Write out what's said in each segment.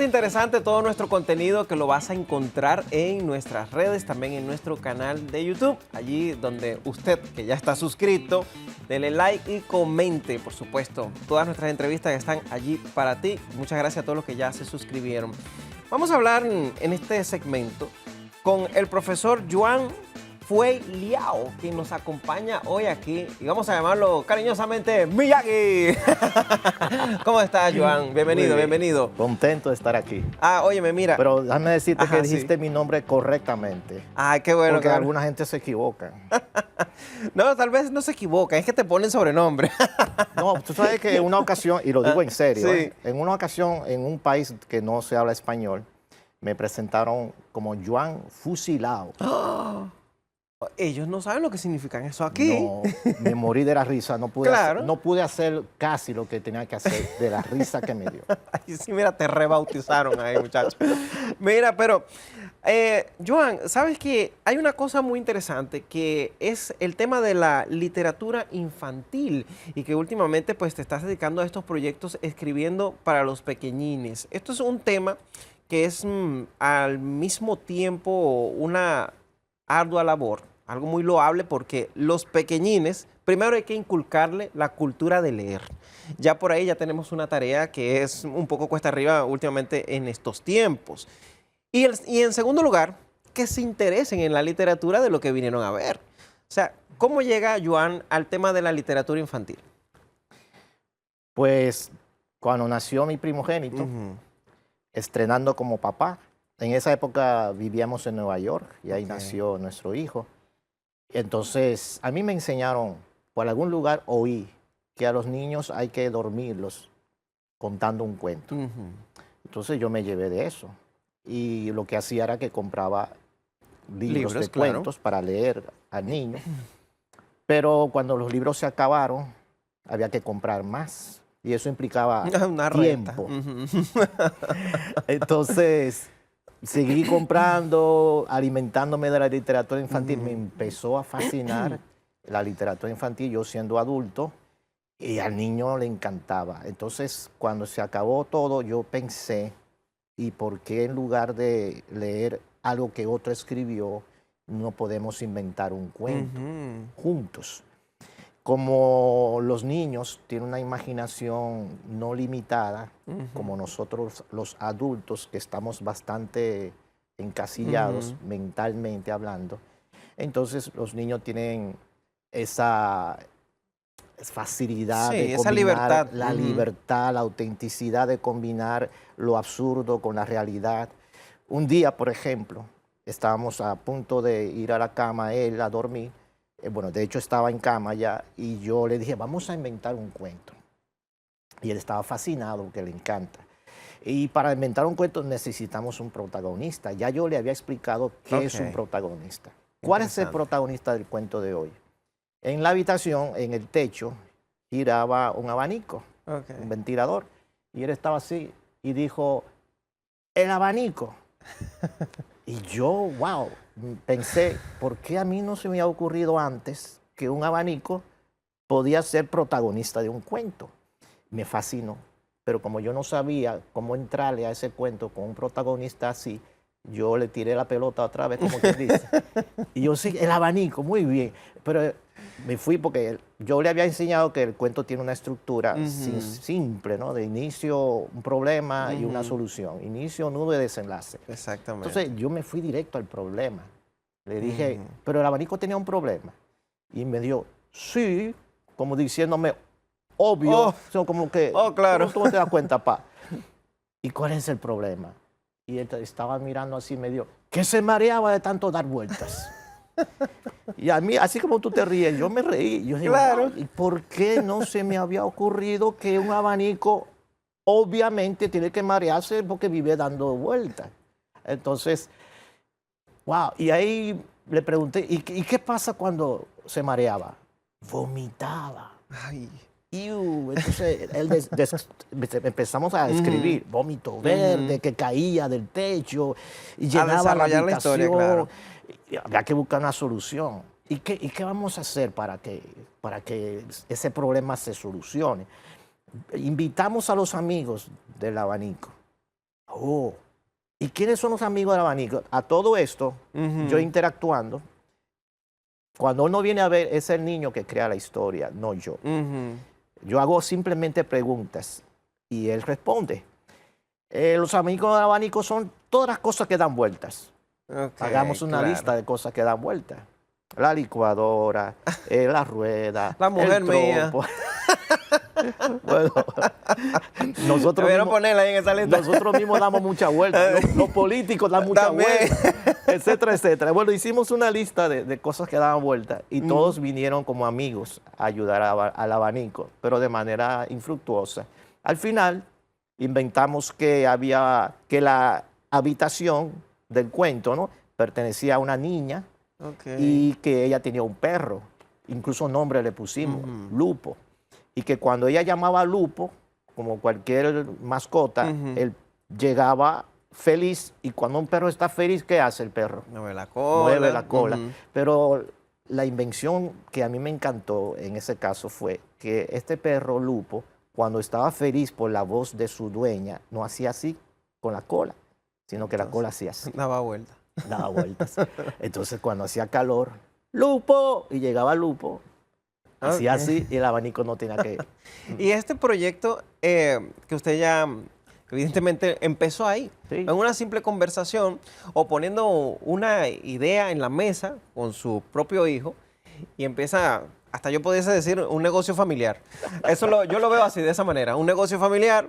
interesante todo nuestro contenido que lo vas a encontrar en nuestras redes, también en nuestro canal de YouTube, allí donde usted que ya está suscrito, dele like y comente, por supuesto. Todas nuestras entrevistas están allí para ti. Muchas gracias a todos los que ya se suscribieron. Vamos a hablar en este segmento con el profesor Joan Phuey Liao, quien nos acompaña hoy aquí, y vamos a llamarlo cariñosamente Miyagi. ¿Cómo estás, Joan? Bienvenido, bienvenido. Contento de estar aquí. Óyeme, mira. Pero déjame decirte Ajá, que dijiste sí. mi nombre correctamente. Qué bueno. Porque alguna gente se equivoca. No, tal vez no se equivocan, es que te ponen sobrenombre. No, tú sabes que en una ocasión, y lo digo en serio, Sí. en una ocasión, en un país que no se habla español, me presentaron como Joan Fusilao. Ellos no saben lo que significa eso aquí. No, me morí de la risa. No pude, Claro. no pude hacer casi lo que tenía que hacer de la risa que me dio. Ay, sí, mira, te rebautizaron ahí, muchachos. Mira, pero, Joan, ¿sabes qué? Hay una cosa muy interesante que es el tema de la literatura infantil y que últimamente pues te estás dedicando a estos proyectos escribiendo para los pequeñines. Esto es un tema que es al mismo tiempo una ardua labor, algo muy loable porque los pequeñines, primero hay que inculcarle la cultura de leer. Ya por ahí ya tenemos una tarea que es un poco cuesta arriba últimamente en estos tiempos. Y en segundo lugar, que se interesen en la literatura de lo que vinieron a ver. O sea, ¿cómo llega Joan al tema de la literatura infantil? Pues cuando nació mi primogénito, estrenando como papá, en esa época vivíamos en Nueva York y ahí nació nuestro hijo. Entonces, a mí me enseñaron, por algún lugar oí, que a los niños hay que dormirlos contando un cuento. Entonces yo me llevé de eso. Y lo que hacía era que compraba libros de cuentos para leer al niño. Pero cuando los libros se acabaron, había que comprar más. Y eso implicaba Una tiempo. Entonces, seguí comprando, alimentándome de la literatura infantil. Me empezó a fascinar la literatura infantil, yo siendo adulto, y al niño le encantaba. Entonces, cuando se acabó todo, yo pensé, ¿y por qué en lugar de leer algo que otro escribió, no podemos inventar un cuento juntos? Como los niños tienen una imaginación no limitada, como nosotros los adultos que estamos bastante encasillados mentalmente hablando, entonces los niños tienen esa facilidad de esa combinar libertad. la libertad, la autenticidad de combinar lo absurdo con la realidad. Un día, por ejemplo, estábamos a punto de ir a la cama, él a dormir. Bueno, de hecho estaba en cama ya y yo le dije, vamos a inventar un cuento. Y él estaba fascinado, que le encanta. Y para inventar un cuento necesitamos un protagonista. Ya yo le había explicado qué es un protagonista. ¿Cuál es el protagonista del cuento de hoy? En la habitación, en el techo, giraba un abanico, un ventilador. Y él estaba así y dijo, el abanico. Y yo, wow, pensé, ¿por qué a mí no se me ha ocurrido antes que un abanico podía ser protagonista de un cuento? Me fascinó, pero como yo no sabía cómo entrarle a ese cuento con un protagonista así, yo le tiré la pelota otra vez, como que dice. Y yo, sí, el abanico, muy bien. Pero me fui porque yo le había enseñado que el cuento tiene una estructura simple, ¿no? De inicio, un problema y una solución. Inicio, nudo y desenlace. Exactamente. Entonces yo me fui directo al problema. Le dije, pero el abanico tenía un problema. Y me dijo, sí, como diciéndome, obvio. Como que, claro. ¿Cómo te das cuenta, pa? ¿Y cuál es el problema? Y él estaba mirando así, me dijo, que se mareaba de tanto dar vueltas. Y a mí, así como tú te ríes, yo me reí. Yo dije, claro. ¿y por qué no se me había ocurrido que un abanico obviamente tiene que marearse porque vive dando vueltas? Entonces, wow. Y ahí le pregunté, ¿y qué pasa cuando se mareaba? Vomitaba. Ay. Entonces empezamos a escribir vómito verde que caía del techo y llenaba la habitación. La historia, claro. Había que buscar una solución. ¿Y qué vamos a hacer para que ese problema se solucione? Invitamos a los amigos del abanico. Oh, ¿y quiénes son los amigos del abanico? A todo esto, yo interactuando, cuando uno viene a ver, es el niño que crea la historia, no yo. Yo hago simplemente preguntas y él responde. Los amigos del abanico son todas las cosas que dan vueltas. Okay, Hagamos una lista de cosas que dan vueltas. La licuadora, la rueda, la mujer mía. Bueno, nosotros mismos, ponerla ahí en esa lista. Nosotros mismos damos mucha vuelta, los políticos dan mucha vuelta, etcétera, etcétera. Bueno, hicimos una lista de cosas que daban vuelta y todos vinieron como amigos a ayudar al abanico, pero de manera infructuosa. Al final inventamos que la habitación del cuento, ¿no?, pertenecía a una niña y que ella tenía un perro, incluso nombre le pusimos, Lupo. Y que cuando ella llamaba a Lupo, como cualquier mascota, él llegaba feliz. Y cuando un perro está feliz, ¿qué hace el perro? Mueve la cola. Mueve la cola. Pero la invención que a mí me encantó en ese caso fue que este perro Lupo, cuando estaba feliz por la voz de su dueña, no hacía así con la cola, sino que la cola hacía así. Daba vueltas. Daba vueltas. Entonces cuando hacía calor, ¡Lupo! Y llegaba Lupo. Hacía así y el abanico no tenía que... Y este proyecto que usted ya evidentemente empezó ahí, en una simple conversación o poniendo una idea en la mesa con su propio hijo y empieza, hasta yo pudiese decir, un negocio familiar. Yo lo veo así, de esa manera, un negocio familiar.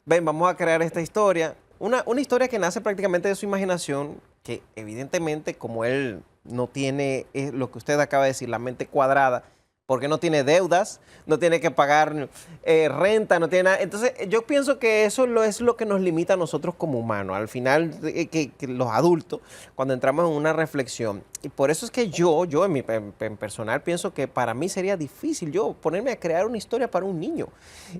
Ven, vamos a crear esta historia. Una historia que nace prácticamente de su imaginación, que evidentemente como él no tiene lo que usted acaba de decir, la mente cuadrada, porque no tiene deudas, no tiene que pagar renta, no tiene nada. Entonces, yo pienso que eso es lo que nos limita a nosotros como humanos. Al final, que los adultos, cuando entramos en una reflexión. Y por eso es que yo en personal, pienso que para mí sería difícil yo ponerme a crear una historia para un niño.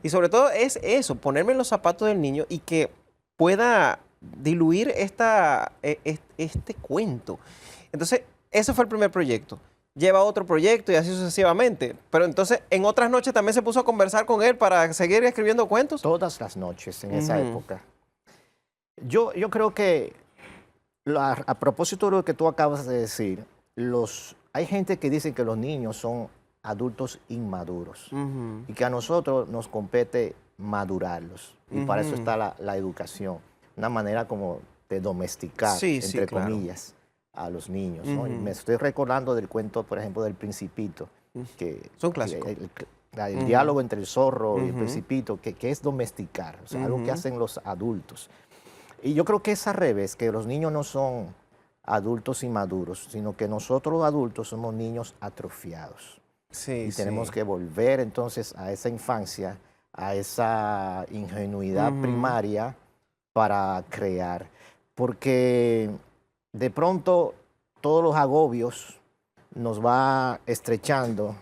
Y sobre todo es eso, ponerme en los zapatos del niño y que pueda diluir este cuento. Entonces, ese fue el primer proyecto. Lleva otro proyecto y así sucesivamente. Pero entonces, en otras noches también se puso a conversar con él para seguir escribiendo cuentos. Todas las noches en esa época. Yo creo que, a propósito de lo que tú acabas de decir, hay gente que dice que los niños son adultos inmaduros y que a nosotros nos compete madurarlos. Y para eso está la educación, una manera como de domesticar, entre comillas, a los niños, ¿no? Y me estoy recordando del cuento, por ejemplo, del Principito. Es un clásico. El diálogo entre el zorro y el Principito, que es domesticar, o sea, algo que hacen los adultos. Y yo creo que es al revés, que los niños no son adultos inmaduros, sino que nosotros los adultos somos niños atrofiados. Y tenemos que volver entonces a esa infancia, a esa ingenuidad primaria para crear. Porque de pronto todos los agobios nos va estrechando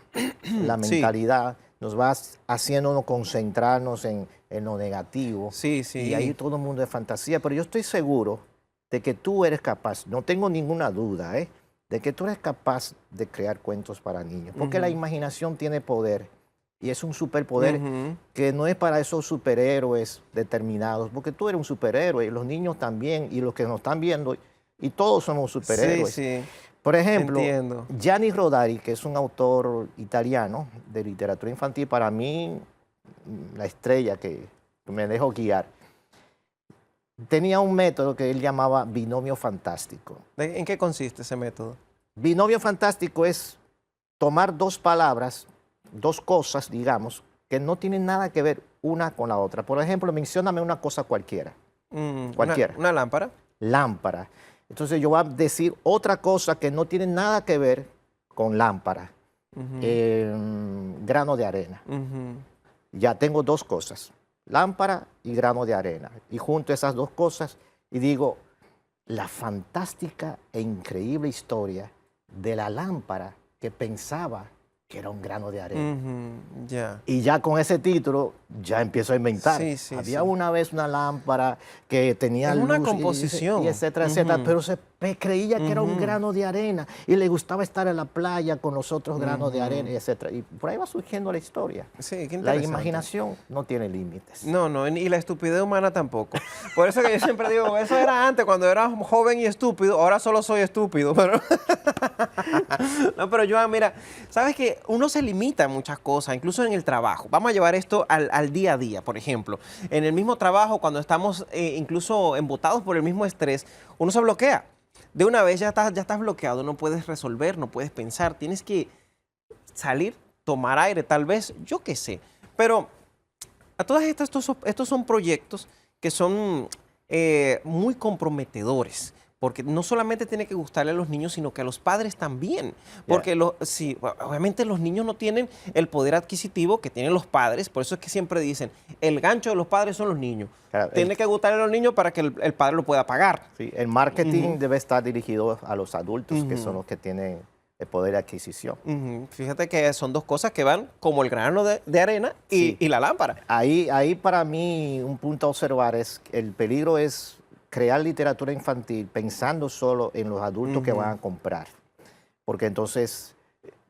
la mentalidad, nos va haciéndonos concentrarnos en lo negativo. Y ahí todo el mundo es fantasía. Pero yo estoy seguro de que tú eres capaz, no tengo ninguna duda, de que tú eres capaz de crear cuentos para niños. Porque la imaginación tiene poder. Y es un superpoder que no es para esos superhéroes determinados, porque tú eres un superhéroe y los niños también, y los que nos están viendo, y todos somos superhéroes. Por ejemplo, Gianni Rodari, que es un autor italiano de literatura infantil, para mí, la estrella que me dejó guiar, tenía un método que él llamaba binomio fantástico. ¿En qué consiste ese método? Binomio fantástico es tomar dos palabras, dos cosas, digamos, que no tienen nada que ver una con la otra. Por ejemplo, mencióname una cosa cualquiera. Cualquiera. ¿Una lámpara? Lámpara. Entonces yo voy a decir otra cosa que no tiene nada que ver con lámpara. Grano de arena. Ya tengo dos cosas, lámpara y grano de arena. Y junto esas dos cosas y digo, la fantástica e increíble historia de la lámpara que pensaba que era un grano de arena. Y ya con ese título ya empiezo a inventar. Sí, sí, Había sí. una vez una lámpara que tenía Es una luz composición. y etcétera, etcétera, pero creía que era un Ujú. grano de arena y le gustaba estar en la playa con los otros granos de arena, etcétera. Y por ahí va surgiendo la historia. Sí, qué La interesante. imaginación no tiene límites. No, no, y la estupidez humana tampoco. Por eso que yo siempre digo, eso era antes, cuando era joven y estúpido, ahora solo soy estúpido. Pero no, pero Joan, mira, sabes que uno se limita a muchas cosas, incluso en el trabajo. Vamos a llevar esto al día a día, por ejemplo. En el mismo trabajo, cuando estamos incluso embotados por el mismo estrés, uno se bloquea. De una vez ya estás bloqueado, no puedes resolver, no puedes pensar, tienes que salir, tomar aire, tal vez, yo qué sé. Pero a todas estas, estos son proyectos que son muy comprometedores, porque no solamente tiene que gustarle a los niños, sino que a los padres también. Porque sí, obviamente los niños no tienen el poder adquisitivo que tienen los padres, por eso es que siempre dicen, el gancho de los padres son los niños. Claro, Tiene que gustarle a los niños para que el padre lo pueda pagar. Sí, el marketing debe estar dirigido a los adultos, que son los que tienen el poder de adquisición. Fíjate que son dos cosas que van como el grano de arena y la lámpara. Ahí para mí un punto a observar es que el peligro es crear literatura infantil pensando solo en los adultos que van a comprar. Porque entonces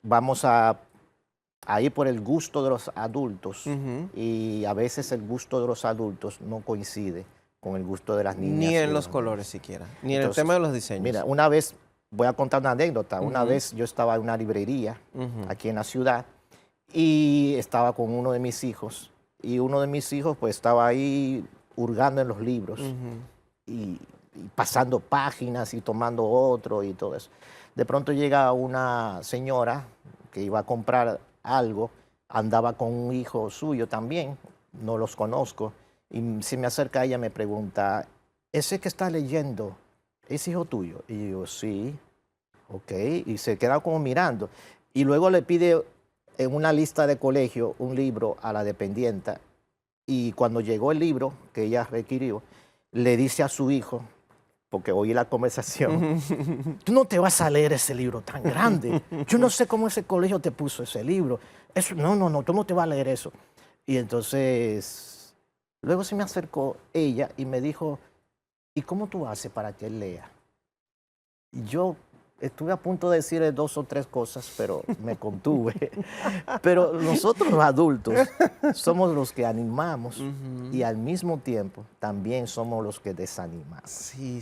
vamos a ir por el gusto de los adultos y a veces el gusto de los adultos no coincide con el gusto de las niñas. Ni y en de los niños. colores siquiera, ni en Entonces, el tema de los diseños. Mira, una vez, voy a contar una anécdota, una vez yo estaba en una librería aquí en la ciudad y estaba con uno de mis hijos y uno de mis hijos pues estaba ahí hurgando en los libros y pasando páginas y tomando otro y todo eso. De pronto llega una señora que iba a comprar algo, andaba con un hijo suyo también, no los conozco, y se me acerca a ella y me pregunta, ¿ese que está leyendo es hijo tuyo? Y yo, sí, ok, y se queda como mirando. Y luego le pide en una lista de colegio un libro a la dependienta, y cuando llegó el libro que ella requirió, le dice a su hijo, porque oí la conversación, tú no te vas a leer ese libro tan grande. Yo no sé cómo ese colegio te puso ese libro. Eso, no, tú no te vas a leer eso. Y entonces, luego se me acercó ella y me dijo, ¿y cómo tú haces para que él lea? Y yo estuve a punto de decirle 2 o 3 cosas, pero me contuve. Pero nosotros los adultos somos los que animamos y al mismo tiempo también somos los que desanimamos. Sí,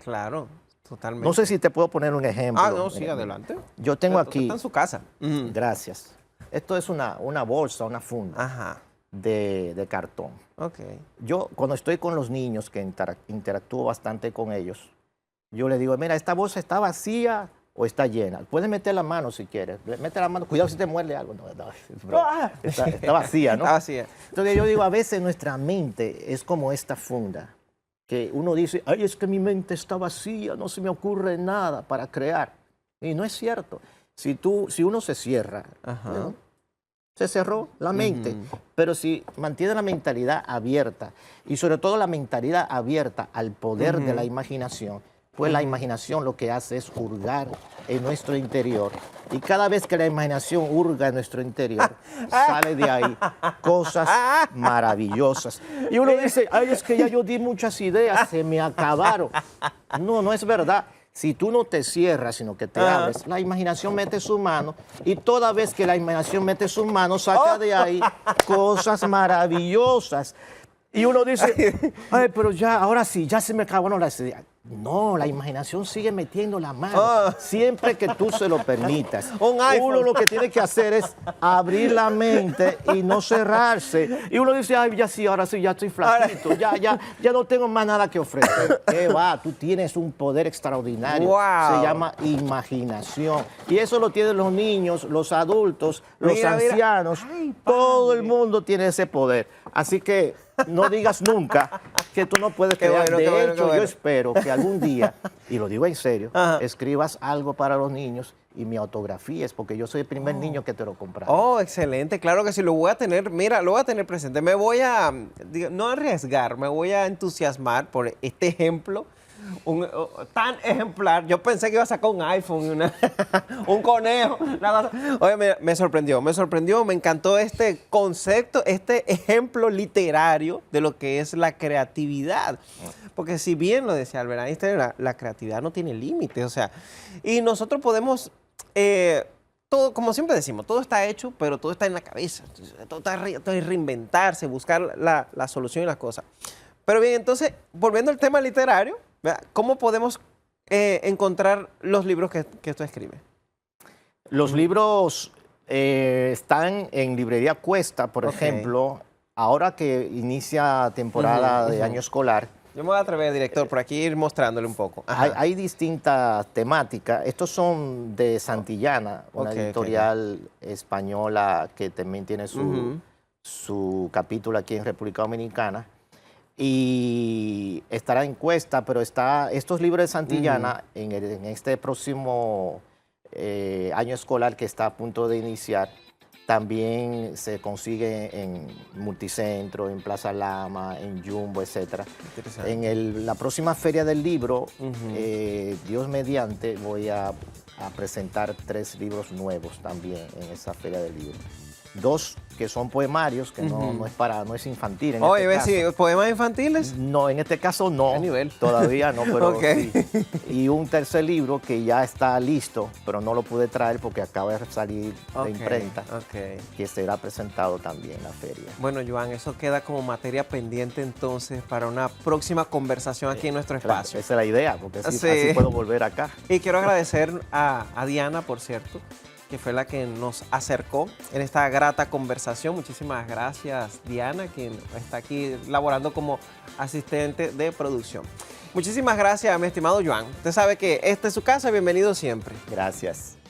claro, totalmente. No sé si te puedo poner un ejemplo. No, sí, adelante. Yo tengo Usted aquí... está en su casa. Gracias. Esto es una bolsa, una funda de cartón. Ok. Yo, cuando estoy con los niños, que interactúo bastante con ellos, yo les digo, mira, ¿esta bolsa está vacía o está llena? Puedes meter la mano si quieres. Mete la mano, cuidado si te muerde algo. No, bro, está vacía, ¿no? Está vacía. Entonces yo digo, a veces nuestra mente es como esta funda, que uno dice, ay, es que mi mente está vacía, no se me ocurre nada para crear. Y no es cierto. Si uno se cierra, ¿no? Se cerró la mente, pero si mantiene la mentalidad abierta y sobre todo la mentalidad abierta al poder de la imaginación, pues la imaginación lo que hace es hurgar en nuestro interior y cada vez que la imaginación hurga en nuestro interior, sale de ahí cosas maravillosas. Y uno dice, ay, es que ya yo di muchas ideas, se me acabaron. No, no es verdad. Si tú no te cierras, sino que te abres, la imaginación mete su mano y toda vez que la imaginación mete su mano, saca de ahí cosas maravillosas. Y uno dice, ay, pero ya, ahora sí, ya se me acabaron las ideas. No, la imaginación sigue metiendo la mano, siempre que tú se lo permitas. Uno lo que tiene que hacer es abrir la mente y no cerrarse. Y uno dice, ay, ya sí, ahora sí, ya estoy flaquito, ya no tengo más nada que ofrecer. ¿Qué va? Tú tienes un poder extraordinario. Wow. Se llama imaginación. Y eso lo tienen los niños, los adultos, los ancianos. Ay, todo el mundo tiene ese poder. Así que no digas nunca que tú no puedes crear. Bueno, de hecho, bueno. yo espero que algún día, y lo digo en serio, escribas algo para los niños y me autografíes, porque yo soy el primer niño que te lo comprará. Oh, excelente. Claro que sí, lo voy a tener, mira, lo voy a tener presente. Me voy a, no arriesgar, me voy a entusiasmar por este ejemplo. tan ejemplar. Yo pensé que iba a sacar un iPhone, un conejo. Nada. Oye, me sorprendió, me encantó este concepto, este ejemplo literario de lo que es la creatividad. Porque si bien lo decía Albert Einstein, la creatividad no tiene límites, o sea, y nosotros podemos, todo, como siempre decimos, todo está hecho, pero todo está en la cabeza. Todo está en reinventarse, buscar la solución y las cosas. Pero bien, entonces, volviendo al tema literario, ¿verdad? ¿Cómo podemos encontrar los libros que tú escribes? Los libros están en Librería Cuesta, por ejemplo, ahora que inicia temporada de año escolar. Yo me voy a atrever, director, por aquí ir mostrándole un poco. Hay distintas temáticas. Estos son de Santillana, una editorial española que también tiene su capítulo aquí en República Dominicana. Y estará en Cuesta, pero estos libros de Santillana en este próximo año escolar que está a punto de iniciar, también se consigue en Multicentro, en Plaza Lama, en Jumbo, etc. En la próxima Feria del Libro, Dios mediante, voy a presentar 3 libros nuevos también en esa Feria del Libro. 2 que son poemarios, que no es infantil. Oye, este caso. ¿Poemas infantiles? No, en este caso no. ¿Qué nivel? Todavía no, pero sí. Y un tercer libro que ya está listo, pero no lo pude traer porque acaba de salir de imprenta, que será presentado también en la feria. Bueno, Joan, eso queda como materia pendiente entonces para una próxima conversación aquí en nuestro espacio. Esa es la idea, porque así puedo volver acá. Y quiero agradecer a Diana, por cierto, que fue la que nos acercó en esta grata conversación. Muchísimas gracias, Diana, quien está aquí laborando como asistente de producción. Muchísimas gracias, mi estimado Joan. Usted sabe que esta es su casa, bienvenido siempre. Gracias.